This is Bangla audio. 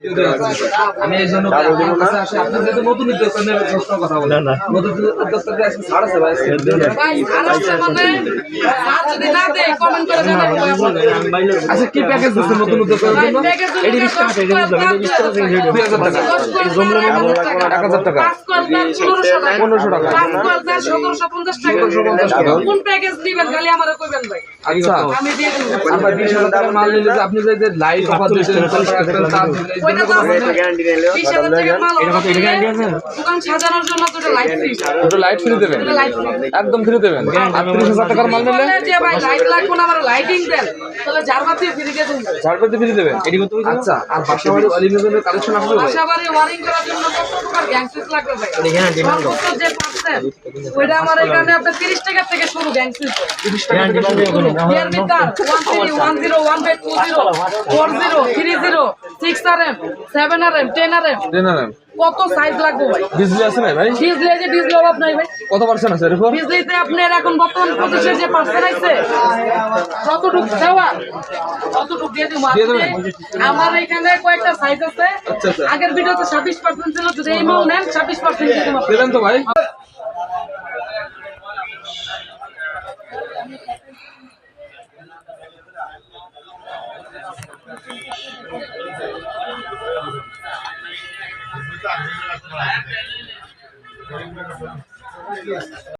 আমি এই জন্য আপনি যেহেতু নতুন উদ্যোক্তা নিয়ে সবসময় কথা বলেন না নতুন উদ্যোক্তাকে আজকে ছাড় আছে ভাই আচ্ছা কি প্যাকেজ দিচ্ছেন নতুন উদ্যোক্তার জন্য? এটি 20 টাকা থেকে 20 টাকা 1000 টাকা 1500 টাকা কোন প্যাকেজ দিবেন খালি আমারে কইবেন ভাই। আচ্ছা আমি দিয়ে দেব। আমরা 20000 টাকার মাল নিলে যে আপনি যে লাইট অফার দিচ্ছেন গ্যারান্টি নিলে 20000 টাকার মাল এটা কত গ্যারান্টি আছে? দোকান সাজানোর জন্য তো লাইট ফ্রি। ওটা লাইট ফ্রি দেবেন? একদম ফ্রি দেবেন। আর 30000 টাকার মাল নিলে যে ভাই লাইট লাগবে না, আমার লাইটিং দেন, তাহলে ঝাড়বাতি ফ্রি দিয়ে দেন। ঝাড়বাতি ফ্রি দেবেন? এডি কত হইছে? আচ্ছা আর বাসাবাড়ি অ্যালুমিনিয়ামের কালেকশন আছে ভাই? বাসাবাড়ি ওয়্যারিং করার জন্য কত টাকার গ্যাংসিস লাগবে ভাই? এটা গ্যারান্টি না কত যে পাচ্ছেন ওইটা আমার এখানে আপনি 30 টাকা থেকে শুরু গ্যাংসিস 30 টাকা থেকে শুরু এর ভিতর 13101306RM 7RM 10RM কত সাইজ লাগবে ভাই? ডিসপ্লে আছে না ভাই? ডিসপ্লে যে ডিসপ্লে অভাব নাই ভাই। কত পার্সেন্ট আছে এর উপর? ডিসপ্লেতে আপনার এখন বর্তমান 25 যে পার্সেন্ট আছে যতটুক দেওয়া ততটুক দিয়ে দিই। আমার এখানে কয়েকটা সাইজ আছে। আগের ভিডিওতে 26% ছিল, যদি এই মাল নেন 26% দিয়ে দিই। দেবেন তো ভাই?